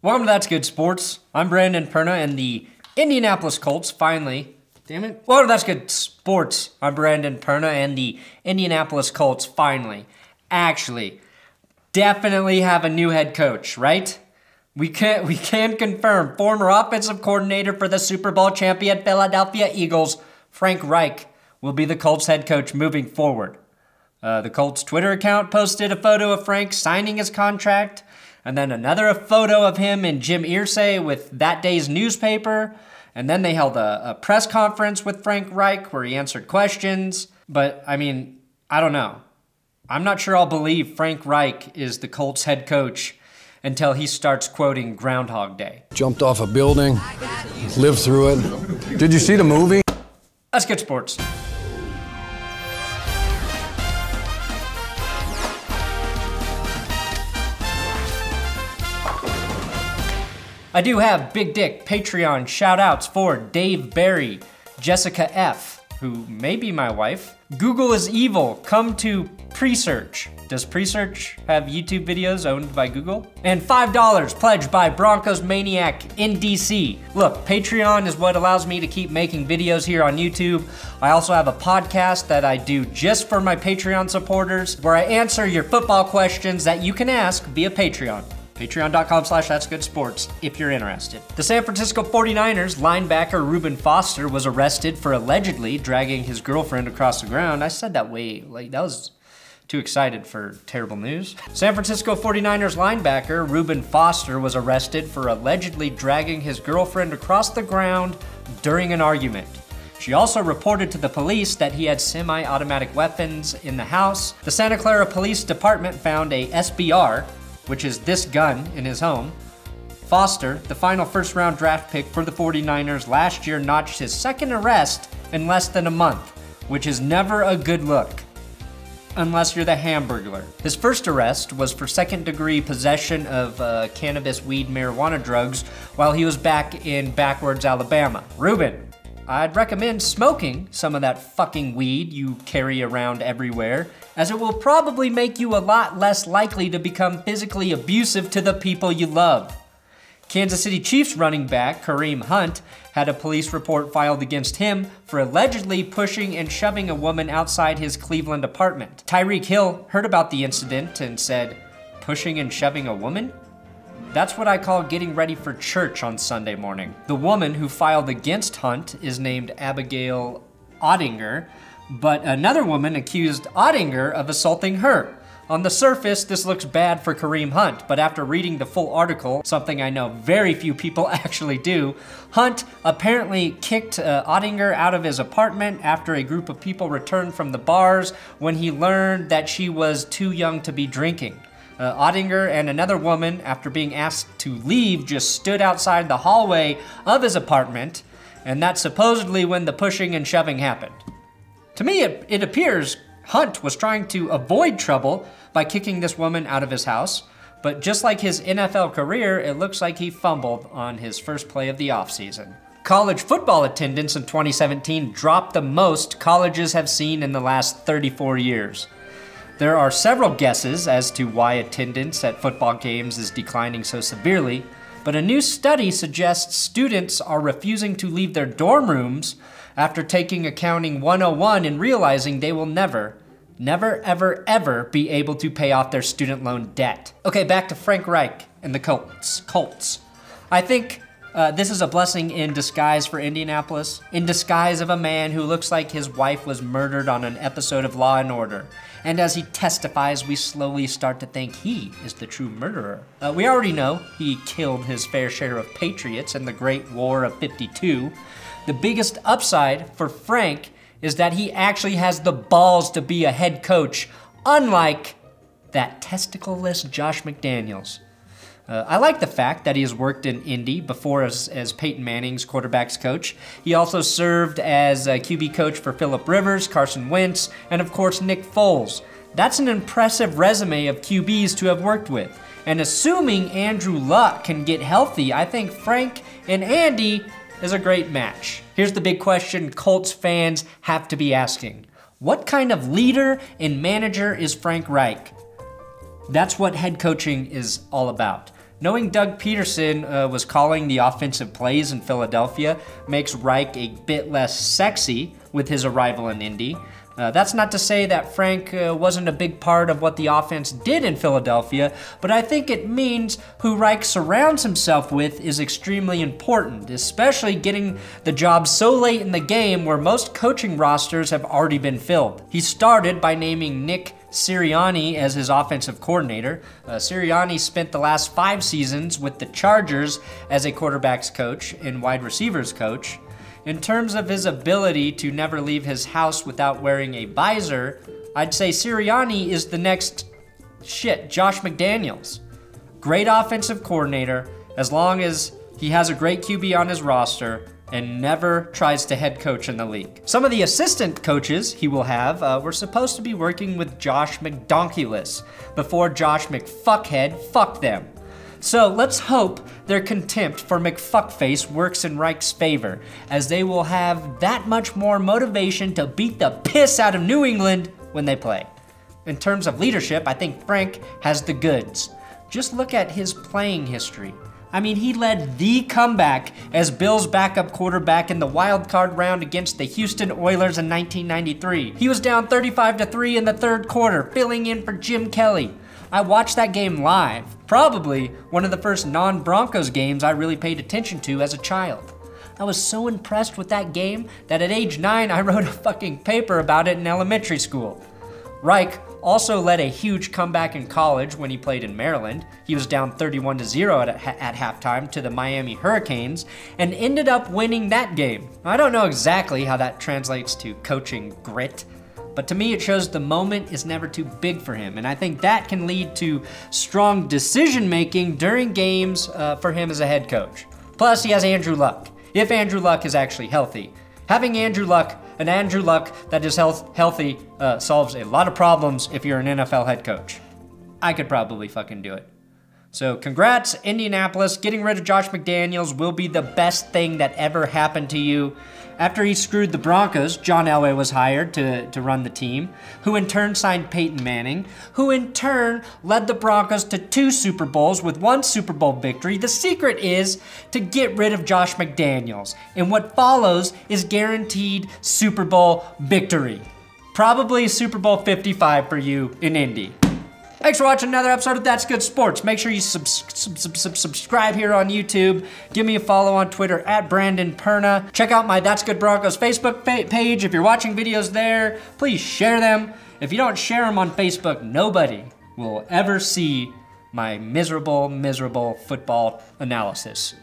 Welcome to That's Good Sports. I'm Brandon Perna, and the Indianapolis Colts finally... Damn it. Welcome to That's Good Sports. I'm Brandon Perna, and the Indianapolis Colts finally, actually, definitely have a new head coach, right? We can confirm former offensive coordinator for the Super Bowl champion Philadelphia Eagles, Frank Reich, will be the Colts head coach moving forward. The Colts Twitter account posted a photo of Frank signing his contract, and then another photo of him and Jim Irsay with that day's newspaper. And then they held a press conference with Frank Reich where he answered questions. But, I mean, I don't know. I'm not sure I'll believe Frank Reich is the Colts head coach until he starts quoting Groundhog Day. Jumped off a building, lived through it. Did you see the movie? That's Good Sports. I do have Big Dick Patreon shoutouts for Dave Barry, Jessica F., who may be my wife. Google is evil, come to Presearch. Does Presearch have YouTube videos owned by Google? And $5 pledged by Broncos Maniac in DC. Look, Patreon is what allows me to keep making videos here on YouTube. I also have a podcast that I do just for my Patreon supporters, where I answer your football questions that you can ask via Patreon. Patreon.com/ThatsGoodSports if you're interested. The San Francisco 49ers linebacker Reuben Foster was arrested for allegedly dragging his girlfriend across the ground. I said that that was too excited for terrible news. San Francisco 49ers linebacker Reuben Foster was arrested for allegedly dragging his girlfriend across the ground during an argument. She also reported to the police that he had semi-automatic weapons in the house. The Santa Clara Police Department found a SBR, which is this gun, in his home. Foster, the final first-round draft pick for the 49ers last year, notched his second arrest in less than a month, which is never a good look, unless you're the Hamburglar. His first arrest was for second-degree possession of cannabis, weed, marijuana drugs while he was back in Backwards, Alabama. Reuben, I'd recommend smoking some of that fucking weed you carry around everywhere, as it will probably make you a lot less likely to become physically abusive to the people you love. Kansas City Chiefs running back Kareem Hunt had a police report filed against him for allegedly pushing and shoving a woman outside his Cleveland apartment. Tyreek Hill heard about the incident and said, "Pushing and shoving a woman? That's what I call getting ready for church on Sunday morning." The woman who filed against Hunt is named Abigail Ottinger, but another woman accused Ottinger of assaulting her. On the surface, this looks bad for Kareem Hunt, but after reading the full article, something I know very few people actually do, Hunt apparently kicked Ottinger out of his apartment after a group of people returned from the bars when he learned that she was too young to be drinking. Ottinger and another woman, after being asked to leave, just stood outside the hallway of his apartment, and that's supposedly when the pushing and shoving happened. To me, it appears Hunt was trying to avoid trouble by kicking this woman out of his house, but just like his NFL career, it looks like he fumbled on his first play of the offseason. College football attendance in 2017 dropped the most colleges have seen in the last 34 years. There are several guesses as to why attendance at football games is declining so severely, but a new study suggests students are refusing to leave their dorm rooms after taking Accounting 101 and realizing they will never, ever be able to pay off their student loan debt. Okay, back to Frank Reich and the Colts. I think this is a blessing in disguise for Indianapolis, in disguise of a man who looks like his wife was murdered on an episode of Law & Order. And as he testifies, we slowly start to think he is the true murderer. We already know he killed his fair share of patriots in the Great War of '52. The biggest upside for Frank is that he actually has the balls to be a head coach, unlike that testicle-less Josh McDaniels. I like the fact that he has worked in Indy before as Peyton Manning's quarterback's coach. He also served as a QB coach for Phillip Rivers, Carson Wentz, and of course Nick Foles. That's an impressive resume of QBs to have worked with. And assuming Andrew Luck can get healthy, I think Frank and Andy is a great match. Here's the big question Colts fans have to be asking. What kind of leader and manager is Frank Reich? That's what head coaching is all about. Knowing Doug Peterson was calling the offensive plays in Philadelphia makes Reich a bit less sexy with his arrival in Indy. That's not to say that Frank wasn't a big part of what the offense did in Philadelphia, but I think it means who Reich surrounds himself with is extremely important, especially getting the job so late in the game where most coaching rosters have already been filled. He started by naming Nick Sirianni as his offensive coordinator. Sirianni spent the last 5 seasons with the Chargers as a quarterback's coach and wide receivers coach. In terms of his ability to never leave his house without wearing a visor, I'd say Sirianni is the next Josh McDaniels. Great offensive coordinator, as long as he has a great QB on his roster and never tries to head coach in the league. Some of the assistant coaches he will have were supposed to be working with Josh McDonkulus before Josh McFuckhead fucked them. So let's hope their contempt for McFuckface works in Reich's favor, as they will have that much more motivation to beat the piss out of New England when they play. In terms of leadership, I think Frank has the goods. Just look at his playing history. I mean, he led the comeback as Bills' backup quarterback in the wild card round against the Houston Oilers in 1993. He was down 35-3 in the third quarter, filling in for Jim Kelly. I watched that game live, probably one of the first non-Broncos games I really paid attention to as a child. I was so impressed with that game that at age 9, I wrote a fucking paper about it in elementary school. Reich also led a huge comeback in college when he played in Maryland. He was down 31-0 at halftime to the Miami Hurricanes and ended up winning that game. I don't know exactly how that translates to coaching grit, but to me it shows the moment is never too big for him, and I think that can lead to strong decision making during games for him as a head coach. Plus, he has Andrew Luck, if Andrew Luck is actually healthy. Having Andrew Luck that is healthy solves a lot of problems if you're an NFL head coach. I could probably fucking do it. So congrats, Indianapolis. Getting rid of Josh McDaniels will be the best thing that ever happened to you. After he screwed the Broncos, John Elway was hired to run the team, who in turn signed Peyton Manning, who in turn led the Broncos to 2 Super Bowls with 1 Super Bowl victory. The secret is to get rid of Josh McDaniels, and what follows is guaranteed Super Bowl victory. Probably Super Bowl 55 for you in Indy. Thanks for watching another episode of That's Good Sports. Make sure you subscribe here on YouTube. Give me a follow on Twitter at Brandon Perna. Check out my That's Good Broncos Facebook page. If you're watching videos there, please share them. If you don't share them on Facebook, nobody will ever see my miserable football analysis.